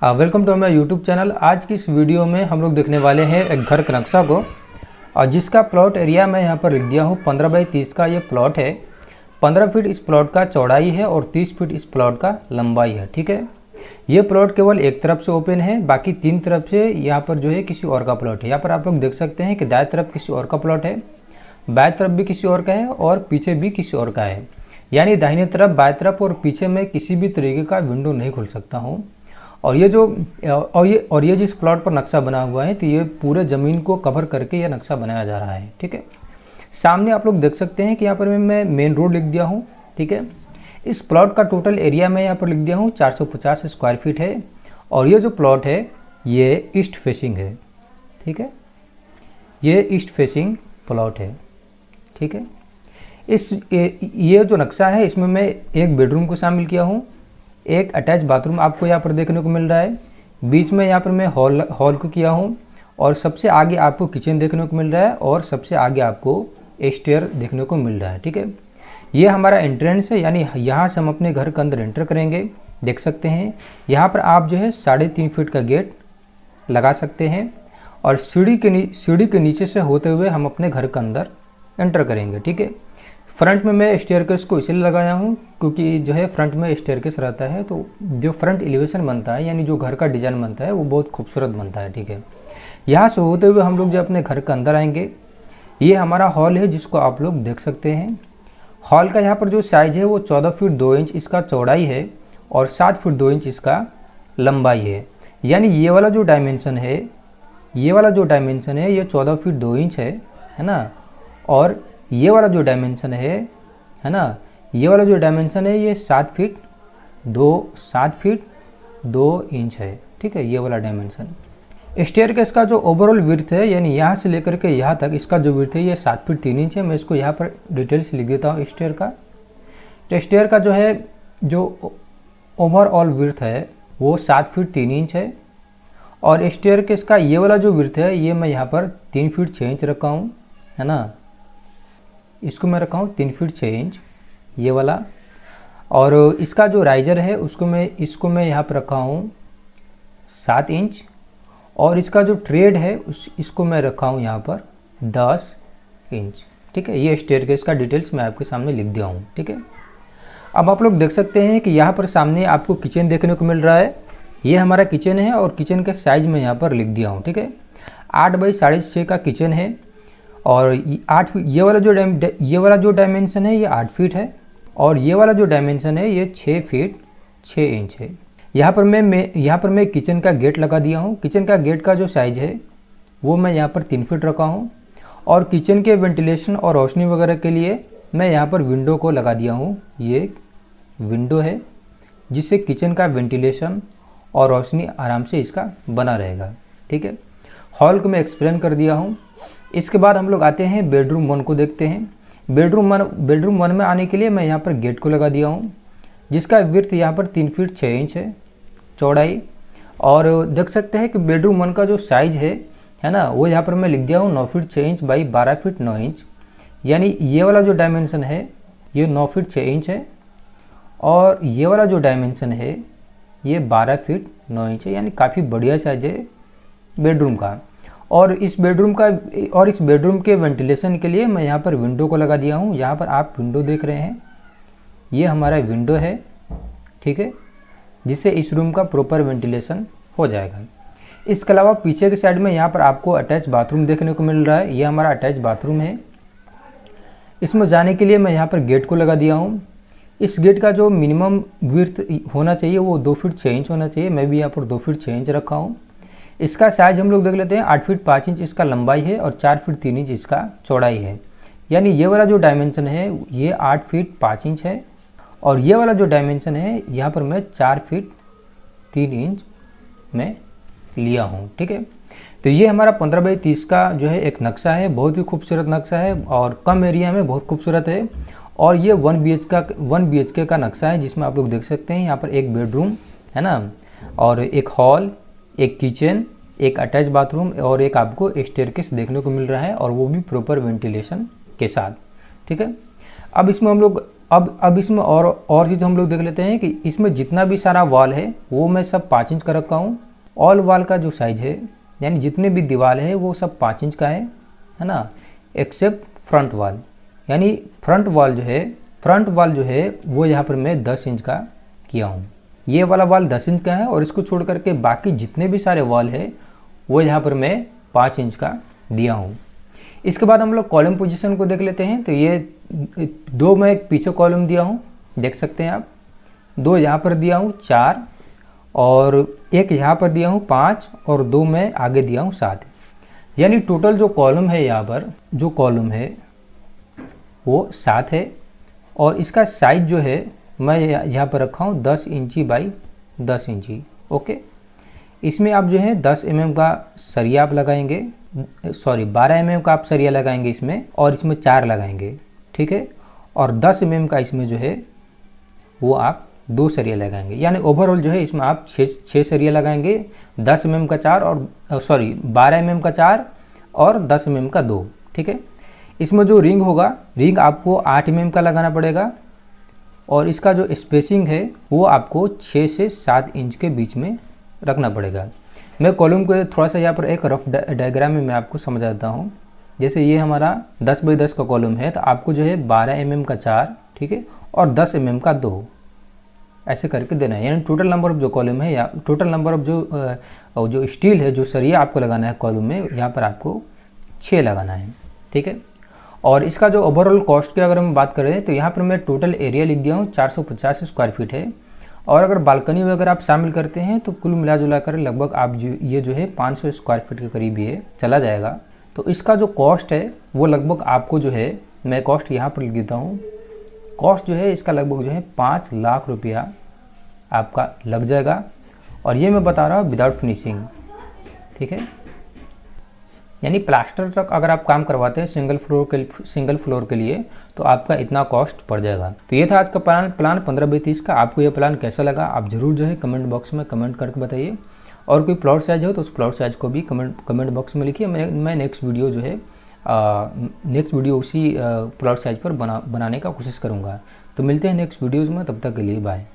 Welcome to my YouTube channel. आज की इस वीडियो में हम लोग देखने वाले हैं एक घर का नक्शा को, और जिसका प्लॉट एरिया मैं यहाँ पर लिख दिया हूँ 15 बाई 30 का ये प्लॉट है। 15 फीट इस प्लॉट का चौड़ाई है और 30 फीट इस प्लॉट का लंबाई है। ठीक है, ये प्लॉट केवल एक तरफ से ओपन है, बाकी 3 तरफ से यहाँ पर जो है किसी और का प्लॉट है। यहाँ पर आप लोग देख सकते हैं कि दाएं तरफ किसी और का प्लॉट है, बाएं तरफ भी किसी और का है और पीछे भी किसी और का है। यानी दाहिने तरफ, बाएं तरफ और पीछे में किसी भी तरीके का विंडो नहीं खोल सकता हूँ। और ये जिस प्लॉट पर नक्शा बना हुआ है, तो ये पूरे ज़मीन को कवर करके ये नक्शा बनाया जा रहा है। ठीक है, सामने आप लोग देख सकते हैं कि यहाँ पर मैं मेन रोड लिख दिया हूँ। ठीक है, इस प्लॉट का टोटल एरिया मैं यहाँ पर लिख दिया हूँ 450 स्क्वायर फीट है, और ये जो प्लॉट है ये ईस्ट फेसिंग है। ठीक है, ये ईस्ट फेसिंग प्लॉट है। ठीक है, ये जो नक्शा है इसमें मैं एक बेडरूम को शामिल किया हूँ, एक अटैच बाथरूम आपको यहाँ पर देखने को मिल रहा है, बीच में यहाँ पर मैं हॉल को किया हूँ, और सबसे आगे आपको किचन देखने को मिल रहा है, और सबसे आगे आपको स्टेयर देखने को मिल रहा है। ठीक है, ये हमारा एंट्रेंस है, यानी यहाँ से हम अपने घर के अंदर एंटर करेंगे। देख सकते हैं यहाँ पर आप जो है 3.5 फीट का गेट लगा सकते हैं, और सीढ़ी के नीचे से होते हुए हम अपने घर के अंदर एंटर करेंगे। ठीक है, फ्रंट में मैं स्टेयरकेस को इसलिए लगाया हूँ क्योंकि जो है फ्रंट में स्टेयरकेस रहता है, तो जो फ्रंट एलिवेशन बनता है, यानी जो घर का डिज़ाइन बनता है, वो बहुत खूबसूरत बनता है। ठीक है, यहाँ से होते हुए हम लोग जो अपने घर के अंदर आएंगे, ये हमारा हॉल है जिसको आप लोग देख सकते हैं। हॉल का यहाँ पर जो साइज़ है वो 14 फीट 2 इंच इसका चौड़ाई है, और 7 फीट 2 इंच इसका लंबाई है। यानी ये वाला जो डायमेंशन है, ये 14 फीट 2 इंच है ना, और ये वाला जो डायमेंशन है ना, ये वाला जो डायमेंशन है ये 7 फीट 2 इंच है। ठीक है, ये वाला डायमेंशन। स्टेयरकेस का जो ओवरऑल विड्थ है, यानी यहाँ से लेकर के यहाँ तक इसका जो विड्थ है ये 7 फीट 3 इंच है। मैं इसको यहाँ पर डिटेल्स लिख देता हूँ स्टेयर का। तो स्टेयर का जो है जो ओवरऑल विड्थ है वो 7 फीट 3 इंच है, और स्टेयरकेस का ये वाला जो विड्थ है ये मैं यहाँ पर 3 फीट 6 इंच रखा हूँ, है ना। इसको मैं रखा हूँ 3 फीट 6 इंच ये वाला, और इसका जो राइजर है इसको मैं यहाँ पर रखा हूँ 7 इंच, और इसका जो ट्रेड है इसको मैं रखा हूँ यहाँ पर 10 इंच। ठीक है, ये स्टेयरकेस का डिटेल्स मैं आपके सामने लिख दिया हूँ। ठीक है, अब आप लोग देख सकते हैं कि यहाँ पर सामने आपको किचन देखने को मिल रहा है। ये हमारा किचन है, और किचन का साइज़ मैं यहाँ पर लिख दिया हूँ। ठीक है, 8 बाई 6.5 का किचन है, और 8 फीट ये वाला जो डायमेंशन है ये 8 फीट है, और ये वाला जो डायमेंशन है ये 6 फीट 6 इंच है। यहाँ पर मैं किचन का गेट लगा दिया हूँ। किचन का गेट का जो साइज़ है वो मैं यहाँ पर 3 फीट रखा हूँ, और किचन के वेंटिलेशन और रोशनी वगैरह के लिए मैं यहाँ पर विंडो को लगा दिया हूँ। ये विंडो है जिससे किचन का वेंटिलेशन और रोशनी आराम से इसका बना रहेगा। ठीक है, हॉल को मैं एक्सप्लेन कर दिया हूँ। इसके बाद हम लोग आते हैं बेडरूम 1 को देखते हैं। बेडरूम 1 में आने के लिए मैं यहाँ पर गेट को लगा दिया हूँ, जिसका विड्थ यहाँ पर 3 फीट 6 इंच है चौड़ाई, और देख सकते हैं कि बेडरूम 1 का जो साइज़ है ना, वो यहाँ पर मैं लिख दिया हूँ 9 feet 6 inch by 12 feet 9 inch. यानी ये वाला जो डायमेंशन है ये 9 फीट 6 इंच है, और ये वाला जो डायमेंशन है ये 12 फीट 9 इंच है। यानी काफ़ी बढ़िया साइज है बेडरूम का। और इस बेडरूम के वेंटिलेशन के लिए मैं यहाँ पर विंडो को लगा दिया हूँ। यहाँ पर आप विंडो देख रहे हैं, ये हमारा विंडो है। ठीक है, जिससे इस रूम का प्रॉपर वेंटिलेशन हो जाएगा। इसके अलावा पीछे के साइड में यहाँ पर आपको अटैच बाथरूम देखने को मिल रहा है। ये हमारा अटैच बाथरूम है। इसमें जाने के लिए मैं यहाँ पर गेट को लगा दिया हूँ। इस गेट का जो मिनिमम विड्थ होना चाहिए वो 2 फीट 6 इंच होना चाहिए। मैं भी यहाँ पर 2 फीट 6 इंच रखा हूँ। इसका साइज़ हम लोग देख लेते हैं। 8 फीट 5 इंच इसका लंबाई है, और 4 फीट 3 इंच इसका चौड़ाई है। यानी ये वाला जो डायमेंशन है ये 8 फीट 5 इंच है, और ये वाला जो डायमेंशन है यहाँ पर मैं 4 फीट 3 इंच में लिया हूँ। ठीक है, तो ये हमारा 15 बाई 30 का जो है एक नक्शा है। बहुत ही खूबसूरत नक्शा है, और कम एरिया में बहुत खूबसूरत है। और ये 1 BHK का नक्शा है, जिसमें आप लोग देख सकते हैं यहाँ पर एक बेडरूम है ना, और एक हॉल, एक किचन, एक अटैच बाथरूम, और एक आपको स्टेयरकेस देखने को मिल रहा है, और वो भी प्रॉपर वेंटिलेशन के साथ। ठीक है, अब इसमें हम लोग अब इसमें और चीज़ हम लोग देख लेते हैं कि इसमें जितना भी सारा वॉल है वो मैं सब 5 इंच का रखा हूँ। ऑल वॉल का जो साइज है यानी जितने भी दीवार है वो सब 5 इंच का है ना, एक्सेप्ट फ्रंट वॉल। यानी फ्रंट वॉल जो है वो यहाँ पर मैं 10 इंच का किया हूँ। ये वाला वॉल 10 इंच का है और इसको छोड़ करके बाकी जितने भी सारे वॉल है वो यहाँ पर मैं 5 इंच का दिया हूँ। इसके बाद हम लोग कॉलम पोजीशन को देख लेते हैं। तो ये 2 मैं एक पीछे कॉलम दिया हूँ, देख सकते हैं आप। 2 यहाँ पर दिया हूँ 4 और एक यहाँ पर दिया हूँ 5 और 2 मैं आगे दिया हूँ 7। यानी टोटल जो कॉलम है यहाँ पर जो कॉलम है वो 7 है और इसका साइज जो है मैं यहाँ पर रखा हूँ 10 इंची बाई 10 इंची। ओके, इसमें आप जो है 10 mm का सरिया आप लगाएंगे, सॉरी 12 mm का आप सरिया लगाएंगे इसमें और इसमें 4 लगाएंगे, ठीक है। और 10 mm का इसमें जो है वो आप 2 सरिया लगाएंगे। यानी ओवरऑल जो है इसमें आप 6 सरिया लगाएंगे, 10 mm का 4 और सॉरी 12 mm का 4 और 10 mm का 2, ठीक है। इसमें जो रिंग होगा, रिंग आपको 8 mm का लगाना पड़ेगा और इसका जो स्पेसिंग है वो आपको 6 से 7 इंच के बीच में रखना पड़ेगा। मैं कॉलम को थोड़ा सा यहाँ पर एक रफ डायग्राम में मैं आपको समझाता हूँ। जैसे ये हमारा 10 बाई 10 का कॉलम है तो आपको जो है 12 mm का 4, ठीक है, और 10 mm का 2 ऐसे करके देना है। यानी टोटल नंबर ऑफ जो कॉलम है या टोटल नंबर ऑफ जो स्टील है, जो सरिया आपको लगाना है कॉलम में, यहाँ पर आपको 6 लगाना है, ठीक है। और इसका जो ओवरऑल कॉस्ट की अगर हम बात करें तो यहाँ पर मैं टोटल एरिया लिख दिया हूँ 450 स्क्वायर फीट है। और अगर बालकनी वगैरह आप शामिल करते हैं तो कुल मिला जुला कर लगभग आप ये जो है 500 स्क्वायर फीट के करीब ये चला जाएगा। तो इसका जो कॉस्ट है वो लगभग आपको जो है, मैं कॉस्ट यहाँ पर लिख देता हूँ, कॉस्ट जो है इसका लगभग जो है 5 लाख रुपया आपका लग जाएगा। और ये मैं बता रहा हूँ विदाउट फिनिशिंग, ठीक है। यानी प्लास्टर तक अगर आप काम करवाते हैं सिंगल फ्लोर के लिए तो आपका इतना कॉस्ट पड़ जाएगा। तो ये था आज का प्लान 15 बाई 30 का। आपको ये प्लान कैसा लगा आप ज़रूर जो है कमेंट बॉक्स में कमेंट करके बताइए। और कोई प्लॉट साइज हो तो उस प्लॉट साइज को भी कमेंट बॉक्स में लिखिए। मैं नेक्स्ट वीडियो जो है उसी प्लॉट साइज पर बनाने का कोशिश करूँगा। तो मिलते हैं नेक्स्ट वीडियोज़ में, तब तक के लिए बाय।